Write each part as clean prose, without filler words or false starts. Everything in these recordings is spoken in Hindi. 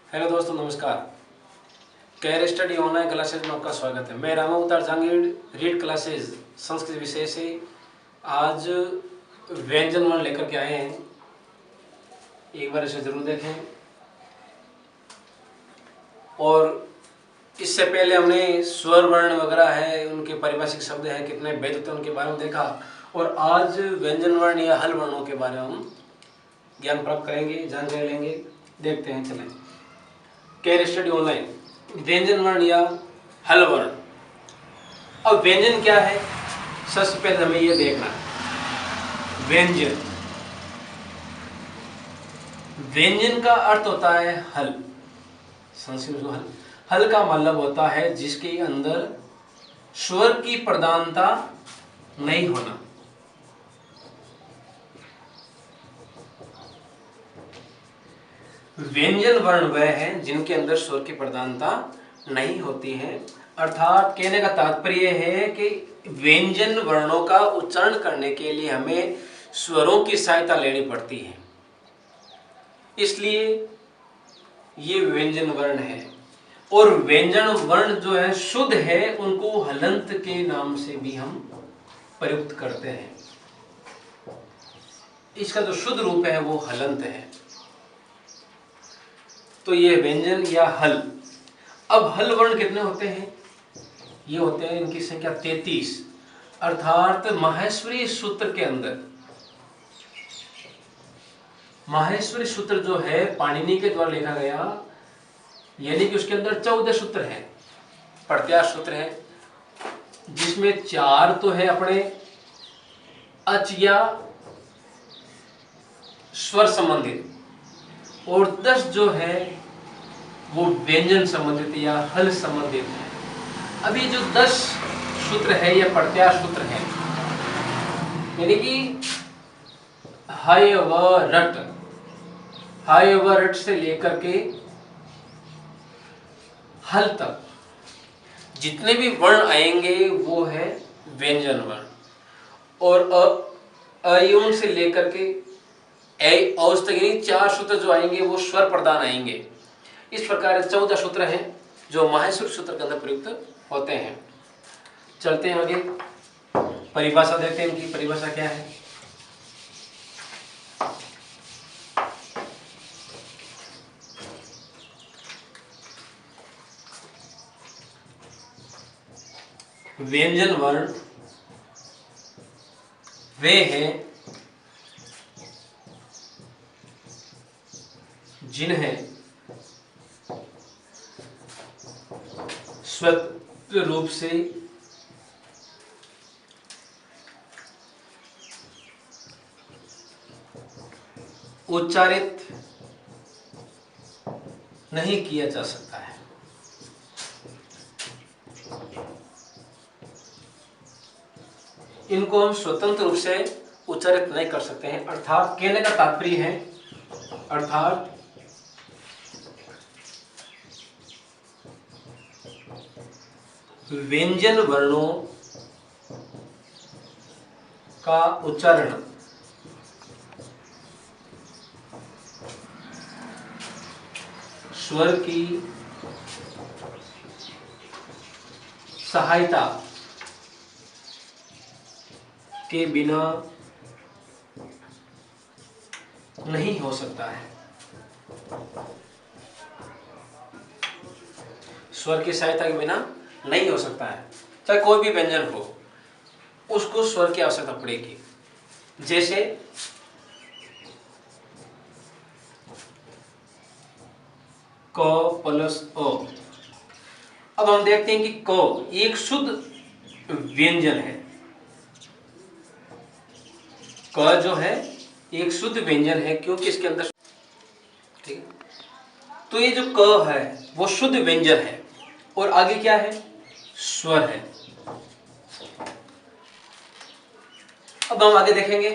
हेलो दोस्तों, नमस्कार। कैर स्टडी ऑनलाइन क्लासेज में आपका स्वागत है। मैं रामा अवतार जहांगीर रीड क्लासेज संस्कृत विषय से आज व्यंजन वर्ण लेकर के आए हैं। एक बार इसे जरूर देखें। और इससे पहले हमने स्वर वर्ण वगैरह है, उनके पारिभाषिक शब्द हैं, कितने भेद होते हैं, उनके बारे में देखा। और आज व्यंजन वर्ण या हल वर्णों के बारे में हम ज्ञान प्राप्त करेंगे, जानकारी लेंगे। देखते हैं, चलें। कैर स्टडी ऑनलाइन व्यंजन वर्ण या हल वर्ण। अब व्यंजन क्या है, सबसे पहले हमें यह देखना है। व्यंजन व्यंजन का अर्थ होता है हल। संस्कृत में हल का मतलब होता है जिसके अंदर स्वर की प्रधानता नहीं होना। व्यंजन वर्ण वह है जिनके अंदर स्वर की प्रधानता नहीं होती है। अर्थात कहने का तात्पर्य है कि व्यंजन वर्णों का उच्चारण करने के लिए हमें स्वरों की सहायता लेनी पड़ती है, इसलिए ये व्यंजन वर्ण है। और व्यंजन वर्ण जो है शुद्ध है, उनको हलंत के नाम से भी हम प्रयुक्त करते हैं। इसका जो शुद्ध रूप है वो हलंत है। तो ये व्यंजन या हल। अब हल वर्ण कितने होते हैं? ये होते हैं, इनकी संख्या 33। अर्थात माहेश्वरी सूत्र के अंदर, माहेश्वरी सूत्र जो है पाणिनि के द्वारा लिखा गया, यानी कि उसके अंदर 14 सूत्र हैं, प्रत्याश सूत्र है, जिसमें 4 तो है अपने अच या स्वर संबंधित, और 10 जो है वो व्यंजन संबंधित या हल संबंधित है। अभी जो 10 सूत्र है यह प्रत्याश सूत्र है, यानी कि हाय व रट, हाय व रट से लेकर के हल तक जितने भी वर्ण आएंगे वो है व्यंजन वर्ण। और अयुन से लेकर के औस तक, यानी 4 सूत्र जो आएंगे वो स्वर प्रधान आएंगे। इस प्रकार 14 सूत्र हैं जो माहेश्वर सूत्र के अंदर प्रयुक्त होते हैं। चलते हैं आगे, परिभाषा देखते हैं। इनकी परिभाषा क्या है? व्यंजन वर्ण वे हैं जिन्हें स्वतंत्र रूप से उच्चारित नहीं किया जा सकता है। इनको हम स्वतंत्र रूप से उच्चारित नहीं कर सकते हैं। अर्थात कहने का तात्पर्य है, अर्थात व्यंजन वर्णों का उच्चारण स्वर की सहायता के बिना नहीं हो सकता है। स्वर की सहायता के बिना नहीं हो सकता है। चाहे कोई भी व्यंजन हो, उसको स्वर की आवश्यकता पड़ेगी। जैसे क प्लस अ। अब हम देखते हैं कि क एक शुद्ध व्यंजन है। क जो है एक शुद्ध व्यंजन है, क्योंकि इसके अंदर, ठीक है। तो ये जो क है वो शुद्ध व्यंजन है, और आगे क्या है? स्वर है। अब हम आगे देखेंगे,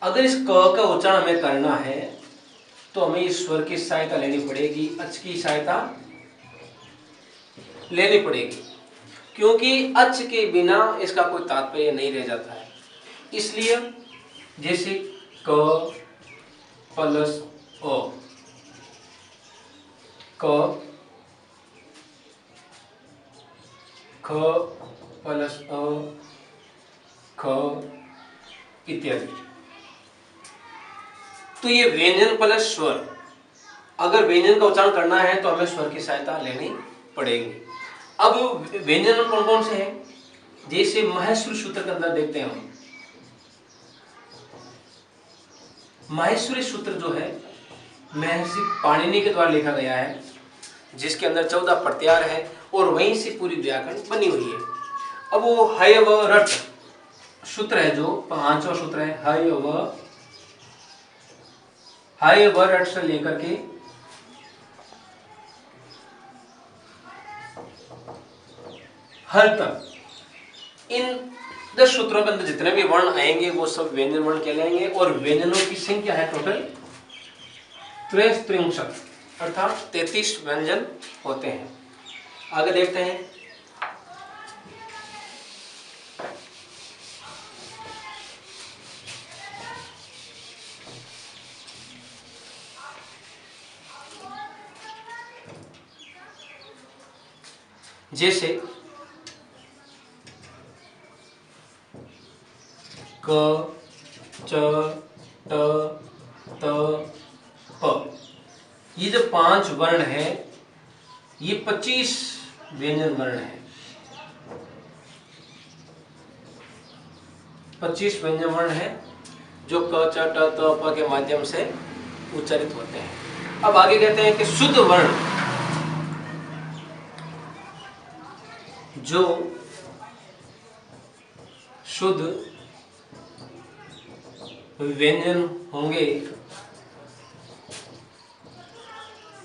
अगर इस क का उच्चारण हमें करना है तो हमें इस स्वर की सहायता लेनी पड़ेगी, अच की सहायता लेनी पड़ेगी, क्योंकि अच के बिना इसका कोई तात्पर्य नहीं रह जाता है। इसलिए जैसे क, प्लस ओ, क ख प्लस अ, ख इत्यादि। तो ये व्यंजन प्लस स्वर। अगर व्यंजन का उच्चारण करना है तो हमें स्वर की सहायता लेनी पड़ेगी। अब व्यंजन कौन कौन से हैं? जैसे माहेश्वरी सूत्र के अंदर देखते हैं हम। माहेश्वरी सूत्र जो है महर्षि पाणिनि के द्वारा लिखा गया है, जिसके अंदर 14 प्रत्यार है और वहीं से पूरी व्याकरण बनी हुई है। अब वो हय व रट सूत्र है, जो पांचवा सूत्र है, हय व रट से लेकर के हल तक, इन 10 सूत्रों के अंदर जितने भी वर्ण आएंगे वो सब व्यंजन वर्ण कहलाएंगे। और व्यंजनों की संख्या है टोटल 63, अर्थात 33 व्यंजन होते हैं। आगे देखते हैं। जैसे क च ट त प, ये जो 5 वर्ण है ये 25 व्यंजन वर्ण है। 25 व्यंजन वर्ण है जो क च ट त प के माध्यम से उच्चारित होते हैं। अब आगे कहते हैं कि शुद्ध वर्ण जो शुद्ध व्यंजन होंगे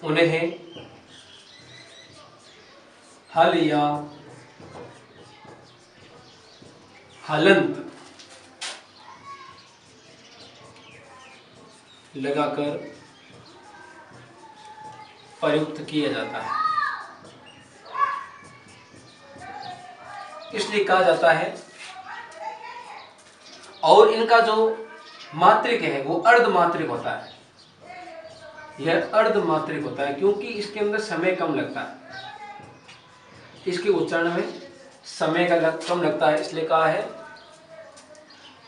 उन्हें हल या हलंत लगाकर प्रयुक्त किया जाता है। इसलिए कहा जाता है, और इनका जो मात्रिक है वो अर्धमात्रिक होता है। यह अर्धमात्रिक होता है क्योंकि इसके अंदर समय कम लगता है, इसके उच्चारण में समय का कम लगता है, इसलिए कहा है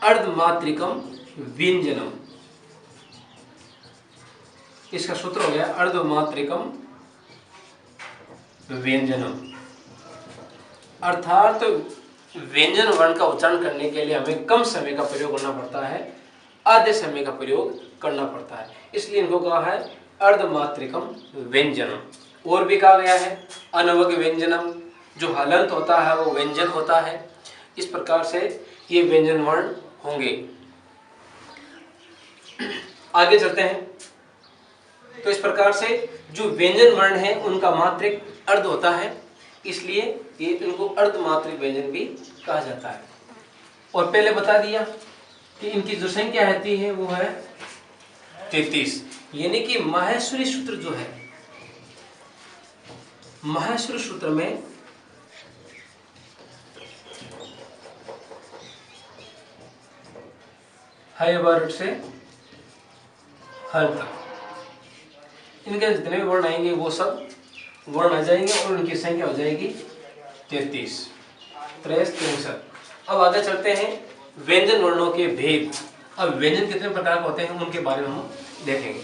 अर्धमात्रिकम व्यंजनम। इसका सूत्र हो गया अर्धमात्रिकम व्यंजनम, अर्थात व्यंजन वर्ण का उच्चारण करने के लिए हमें कम समय का प्रयोग करना पड़ता है, आधे समय का प्रयोग करना पड़ता है, इसलिए इनको कहा है अर्धमात्रिकम व्यंजनम। और भी कहा गया है अनवग व्यंजनम, जो हलंत होता है वो व्यंजन होता है। इस प्रकार से ये व्यंजन वर्ण होंगे। आगे चलते हैं। तो इस प्रकार से जो व्यंजन वर्ण है उनका मात्रिक अर्ध होता है, इसलिए ये इनको अर्धमात्रिक व्यंजन भी कहा जाता है। और पहले बता दिया कि इनकी जो संख्या रहती है वो है 33, यानी कि माहेश्वरी सूत्र जो है, माहेश्वरी सूत्र में हय वर्ड से हल तक इनके जितने भी वर्ण आएंगे वो सब वर्ण आ जाएंगे और उनकी संख्या हो जाएगी 33, 63। अब आगे चलते हैं व्यंजन वर्णों के भेद। अब व्यंजन कितने प्रकार के होते हैं उनके बारे में हम देखेंगे।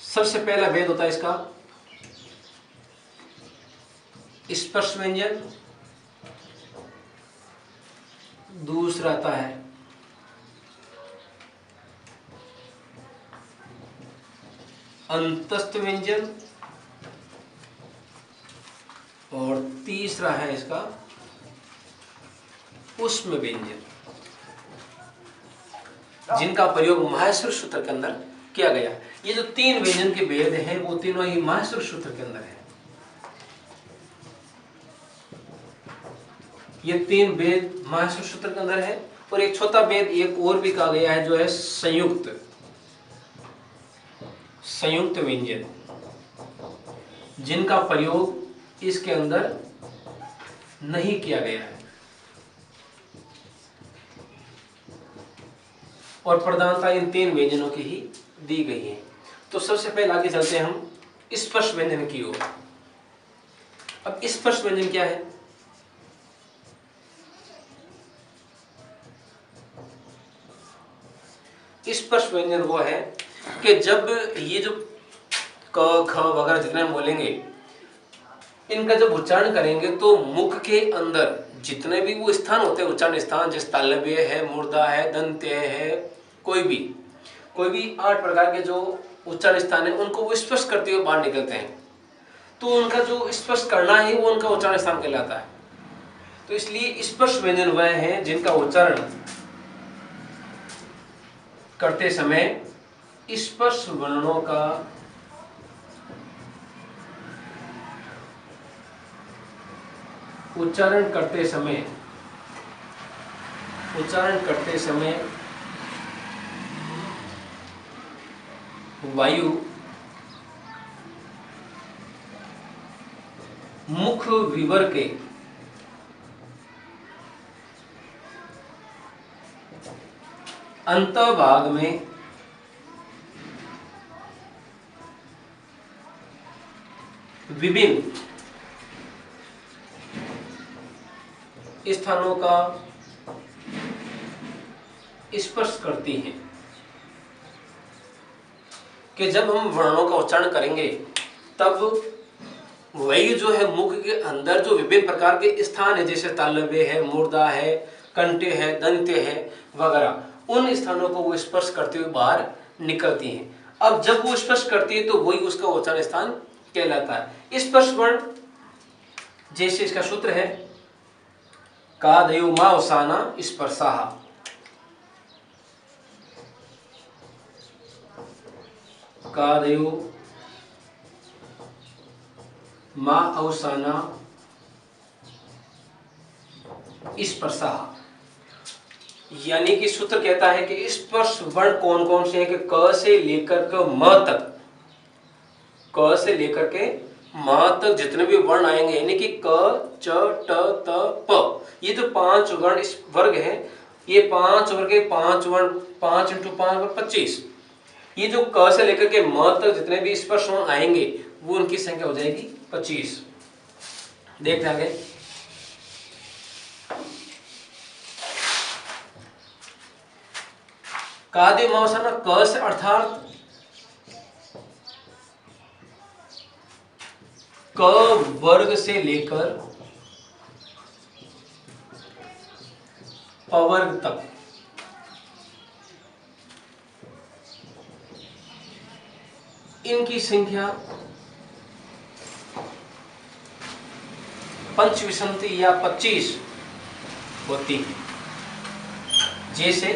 सबसे पहला भेद होता है इसका स्पर्श व्यंजन, दूसरा आता है अंतस्थ व्यंजन और तीसरा है इसका ऊष्म व्यंजन, जिनका प्रयोग माहेश्वर सूत्र के अंदर किया गया। ये जो 3 व्यंजन के भेद हैं वो तीनों ही माहेश्वर सूत्र के अंदर है। ये 3 भेद माहेश्वर सूत्र के अंदर है। और एक छोटा भेद एक और भी कहा गया है जो है संयुक्त व्यंजन, जिनका प्रयोग इसके अंदर नहीं किया गया है और प्रधानता इन 3 व्यंजनों की ही दी गई है। तो सबसे पहले आगे चलते हैं हम स्पर्श व्यंजन की ओर। अब स्पर्श व्यंजन क्या है? स्पर्श व्यंजन वो है कि जब ये जो क ख वगैरह जितने हम बोलेंगे, इनका जब उच्चारण करेंगे तो मुख के अंदर जितने भी वो स्थान होते हैं, उच्चारण स्थान, जैसे तालव्य है, मूर्धा है, दंत्य है, कोई भी 8 प्रकार के जो उच्चारण स्थान है, उनको वो स्पर्श करते हुए बाहर निकलते हैं। तो उनका जो स्पर्श करना है वो उनका उच्चारण स्थान कहलाता है। तो इसलिए स्पर्श व्यंजन वह है जिनका उच्चारण करते समय स्पर्श वर्णों का उच्चारण करते समय वायु मुख विवर के अंतभाग में विभिन्न स्थानों का स्पर्श करती हैं। कि जब हम वर्णों का उच्चारण करेंगे तब वही जो है मुख के अंदर जो विभिन्न प्रकार के स्थान है, जैसे तालव्य है, मूर्धा है, कंठ्य है, दंत्य है वगैरह, उन स्थानों को वो स्पर्श करते हुए बाहर निकलती हैं। अब जब वो स्पर्श करती है तो वही उसका उच्चारण स्थान कहलाता है। स्पर्श वर्ण जैसे इसका सूत्र है कादयो मावसाना स्पर्शाः, कादयो मा अवसाना स्पर्शाः। यानी कि सूत्र कहता है कि स्पर्श वर्ण कौन कौन से हैं कि क से लेकर के म तक, क से लेकर के म तक जितने भी वर्ण आएंगे, यानी कि क च ट त प, ये जो 5 वर्ण इस वर्ग है, ये 5 वर्ग के 5 वर्ण, 5 × 5 25। ये जो क से लेकर के म तक जितने भी स्पर्श वर्ण आएंगे वो उनकी संख्या हो जाएगी 25। देखते आगे। कादयो मावसाना क से अर्थात क वर्ग से लेकर पवर्ग तक इनकी संख्या पंचविंशति या 25 होती है। जैसे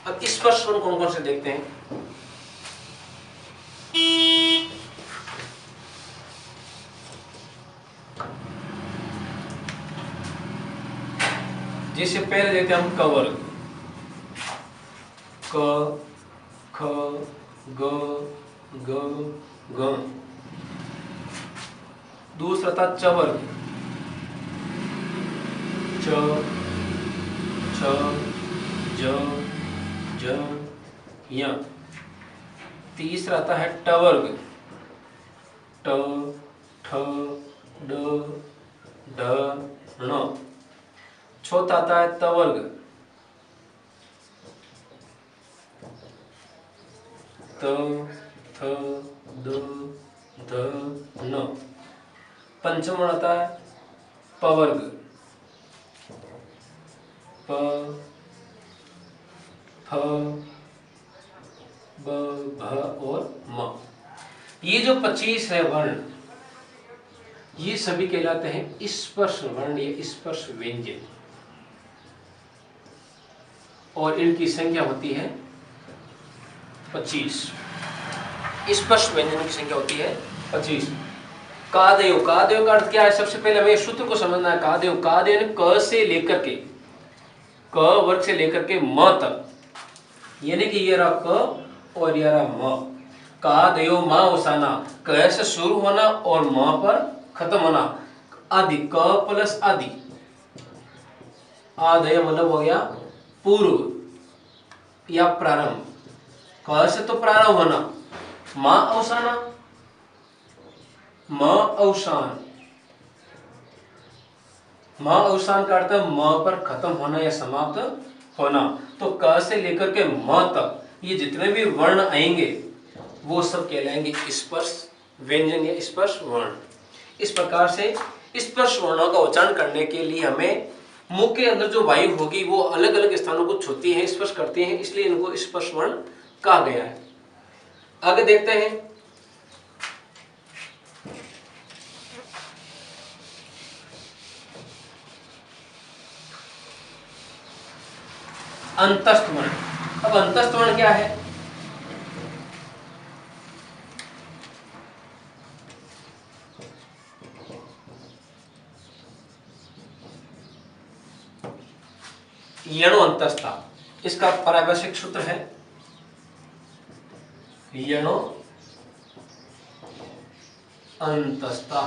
अब स्पर्श वर्ण कौन कौन से देखते हैं। जैसे पहले देखते हैं हम क वर्ग, क ख ग ग घ। दूसरा था च वर्ग, च छ ज ज य। तीसरा आता है ट वर्ग, ट ठ ड ढ ण। चौथा आता है त वर्ग, त थ द ध न। पंचम आता है प वर्ग, प फ ब भ और म। ये जो 25 है वर्ण, ये सभी कहलाते हैं स्पर्श वर्ण या स्पर्श व्यंजन, और इनकी संख्या होती है 25। स्पर्श व्यंजनों की संख्या होती है 25। कादयो, कादयो का अर्थ क्या है? सबसे पहले हमें सूत्र को समझना है। कादयो, कादयो ने क से लेकर के, क वर्ग से लेकर के म तक, यानी कि ये रहा क और ये रहा म। का दयो माँ उसाना, क से शुरू होना और माँ पर खत्म होना। आदि, क प्लस आदि, आदय मतलब हो गया पूर्व या प्रारंभ। क से तो प्रारंभ होना, माँ अवसाना, माँ अवसान, माँ अवसान का अर्थ है माँ पर खत्म होना या समाप्त होना। तो क से लेकर के म तक ये जितने भी वर्ण आएंगे वो सब कहलाएंगे स्पर्श व्यंजन या स्पर्श वर्ण। इस प्रकार से स्पर्श वर्णों का उच्चारण करने के लिए हमें मुख के अंदर जो वायु होगी वो अलग अलग स्थानों को छूती है, स्पर्श करती है, इसलिए इनको स्पर्श वर्ण कहा गया है। आगे देखते हैं। अंतस्थ वर्ण। अब अंतस्थ वर्ण क्या है? यणो अंतस्था, इसका पारिभाषिक सूत्र है यणो अंतस्था।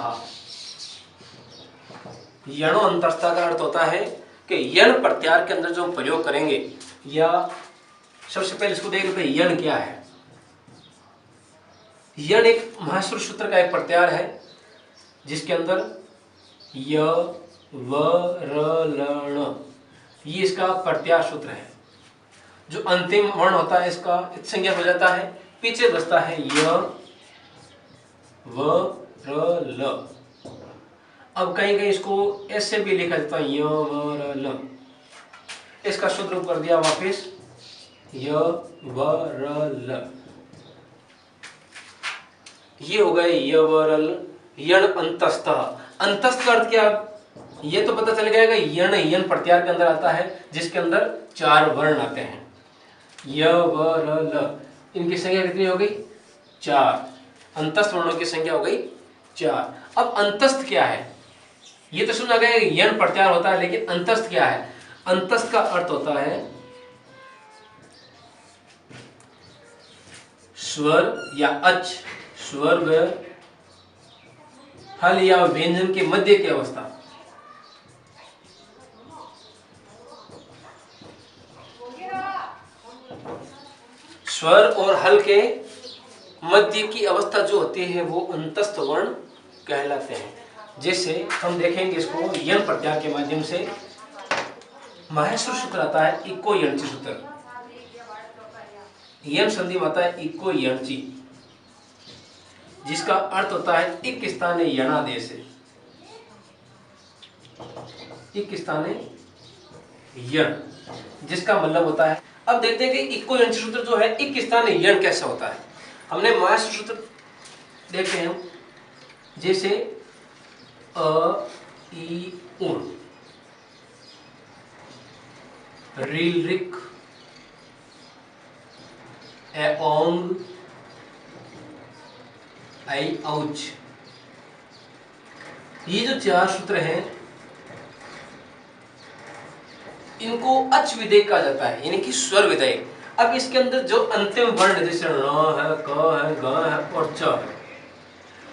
यणो अंतस्था का अर्थ होता है कि यण प्रत्यार के अंदर जो हम प्रयोग करेंगे, या सबसे पहले इसको देख लेते हैं यण क्या है। यण एक महासुर सूत्र का एक प्रत्यार है जिसके अंदर य व र ल ण ये इसका प्रत्यार सूत्र है। जो अंतिम वर्ण होता है इसका संज्ञा हो जाता है, पीछे बचता है य व र ल। अब कहीं कहीं इसको ऐसे भी लिखा जाता है य व र ल। इसका सूत्र रूप कर दिया वापिस य व र ल। ये हो गए य व र ल। यण अंतस्थ। अंतस्थ का अर्थ क्या? ये तो पता चल गया कि यण यण प्रत्यार के अंदर आता है जिसके अंदर 4 वर्ण आते हैं य व र ल। इनकी संख्या कितनी हो गई? 4। अंतस्थ वर्णों की संख्या हो गई 4। अब अंतस्थ क्या है? ये तो समझा गया कि यण प्रत्यार होता है, लेकिन अंतस्थ क्या है? अंतस्थ का अर्थ होता है स्वर या अच, स्वर व हल या व्यंजन के मध्य की अवस्था। स्वर और हल के मध्य की अवस्था जो होती है वो अंतस्थ वर्ण कहलाते हैं। जैसे हम देखेंगे इसको यण प्रत्यार के माध्यम से। माहेश्वर सूत्र आता है इको यणची सूत्र। यण संधि में आता है इको यणची, जिसका अर्थ होता है इक स्थाने यणादेश। इक स्थाने यण, जिसका मतलब होता है। अब देखते हैं कि इको यणची सूत्र जो है इक स्थाने यण कैसा होता है। हमने माहेश्वर सूत्र देखते हैं हम, जैसे अ ई उण, रील रिक, ए ओंग, आई औच। ये जो 4 सूत्र हैं इनको अच विधेय कहा जाता है, यानी कि स्वर विधेय। अब इसके अंदर जो अंतिम वर्ण जैसे ण है, क है, ग है और च है,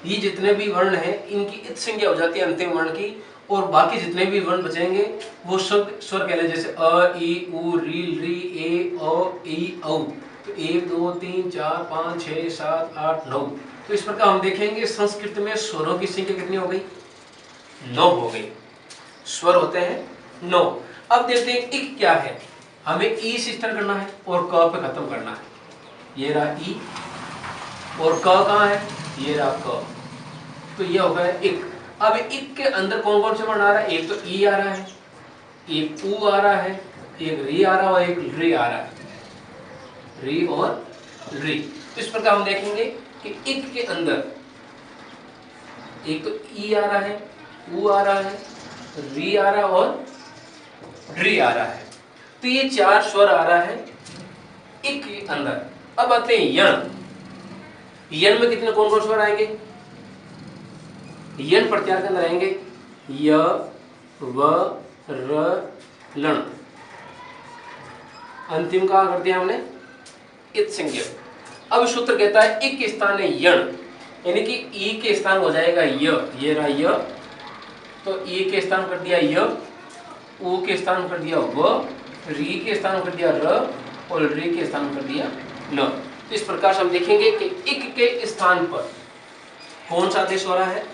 ये जितने भी वर्ण हैं इनकी इत संज्ञा हो जाती है अंतिम वर्ण की, और बाकी जितने भी वर्ण बचेंगे वो सब स्वर कहलाए। जैसे अ ई उ रील री ए ओ ई औ। तो 1 2 3 4 5 6 7 8 9। तो इस प्रकार हम देखेंगे संस्कृत में स्वरों की संख्या कितनी हो गई? 9 हो गई। स्वर होते हैं 9। अब देखते हैं इक क्या है। हमें ई से स्टार्ट करना है और क पे खत्म करना है। ये रहा ई, और क कहाँ है? ये रहा क। तो ये हो गया इक। अब इक के अंदर कौन कौन से वर्ण आ रहा है? एक तो ई आ रहा है, एक ऊ आ रहा है, एक री आ रहा है और एक री आ रहा है। री और री। तो इस प्रकार हम देखेंगे कि इक के अंदर एक तो ई आ रहा है, ऊ आ रहा है, री आ रहा है और री आ रहा है। तो ये 4 स्वर आ रहा है इक के अंदर। अब आते हैं यण। यण में कितने कौन कौन स्वर आएंगे? यण प्रत्यार के अंदर आएंगे य व र लण। अंतिम का कर दिया हमने इत संज्ञा। अब सूत्र कहता है इ के स्थान है यण, यानी कि ई के स्थान हो जाएगा ये रहा य, तो ई के स्थान कर दिया य, ऊ के स्थान कर दिया व, री के स्थान कर दिया र, और री के स्थान कर दिया न। तो इस प्रकार से हम देखेंगे कि इक के स्थान पर कौन सा आदेश हो रहा है,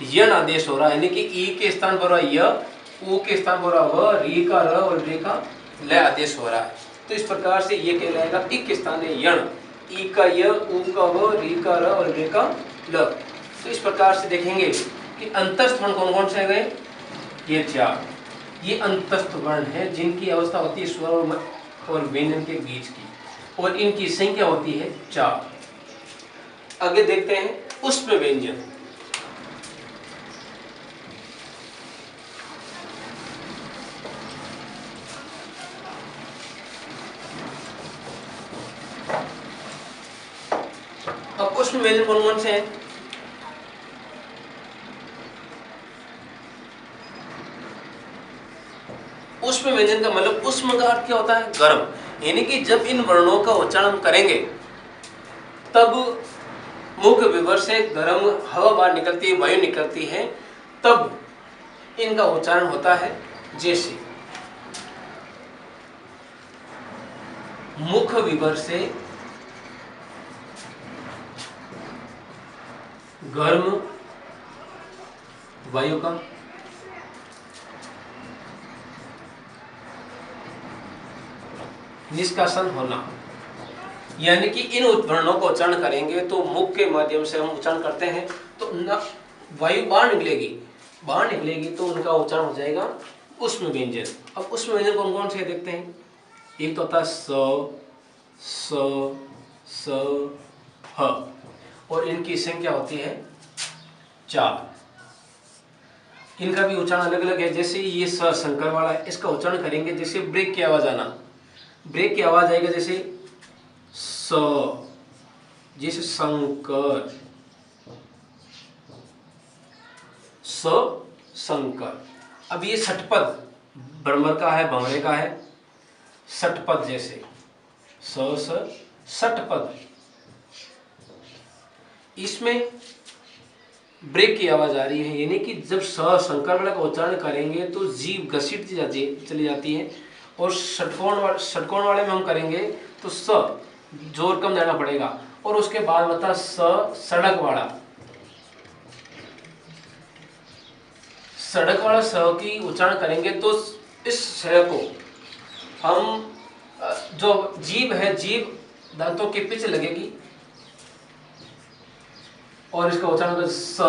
यण आदेश हो रहा है, यानी कि ई के स्थान पर य, ऊ के स्थान पर व, री का र और री का ल आदेश हो रहा है। तो इस प्रकार से ये कहलाएगा इक के स्थान है यण, ई का य, ऊ का व, री का र और री का ल। तो इस प्रकार से देखेंगे कि अंतस्थ वर्ण कौन कौन से गए, ये चार, ये अंतस्थ वर्ण है जिनकी अवस्था होती है स्वर और व्यंजन के बीच की, और इनकी संख्या होती है 4। आगे देखते हैं उष्म व्यंजन। अब उष्म व्यंजन कौन कौन से हैं, उष्म व्यंजन का मतलब उष्म का अर्थ क्या होता है, गर्म, यानी कि जब इन वर्णों का उच्चारण करेंगे तब मुख विवर से गर्म हवा बाहर निकलती है, वायु निकलती है, तब इनका उच्चारण होता है। जैसे मुख विवर से गर्म वायु का निष्कासन होना, यानी कि इन वर्णों को उच्चारण करेंगे तो मुख के माध्यम से हम उच्चारण करते हैं तो न वायु बाहर निकलेगी तो उनका उच्चारण हो जाएगा उष्म व्यंजन। अब उष्म व्यंजन कौन कौन से देखते हैं, एक तो होता है स ह, और इनकी संख्या होती है 4। इनका भी उच्चारण अलग अलग है। जैसे ये स संकर वाला है, इसका उच्चारण करेंगे जैसे ब्रेक की आवाज आना, ब्रेक की आवाज आएगा जैसे स, जैसे शंकर, स शंकर। अब ये षटपद भ्रमर का है, भंवरे का है, षटपद जैसे स षटपद, इसमें ब्रेक की आवाज आ रही है, यानी कि जब स शंकर वाला का उच्चारण करेंगे तो जीभ घसीटती चली जाती है, और षटकोण वाले में हम करेंगे तो स जोर कम देना पड़ेगा, और उसके बाद बता सड़क वाला स की उच्चारण करेंगे तो इस स को हम जो जीभ है, जीभ दांतों के पीछे लगेगी और इसका उच्चारण होगा स।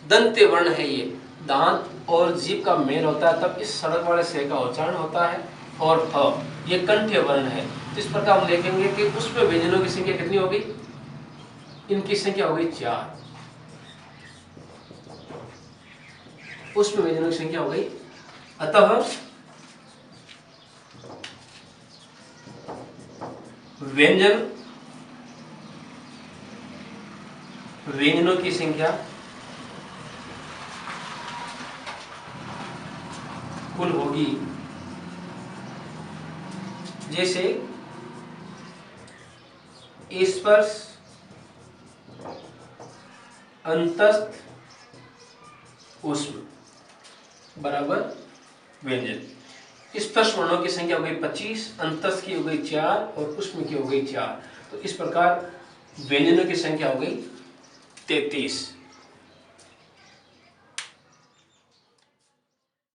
दंत्य वर्ण है ये, दांत और जीभ का मेल होता है तब इस सड़क वाले से का उच्चारण होता है। और फ ये कंठ्य वर्ण है। तो इस प्रकार हम देखेंगे कि उसमें व्यंजनों की संख्या कितनी होगी, इनकी संख्या हो गई 4। उसमें व्यंजनों की संख्या हो गई। अतः व्यंजनों की संख्या कुल होगी, जैसे स्पर्श, अंतस्थ, उष्म बराबर व्यंजन। स्पर्श वर्णों की संख्या हो गई 25, अंतस्थ की हो गई 4 और उष्म की हो गई 4। तो इस प्रकार व्यंजनों की संख्या हो गई 33।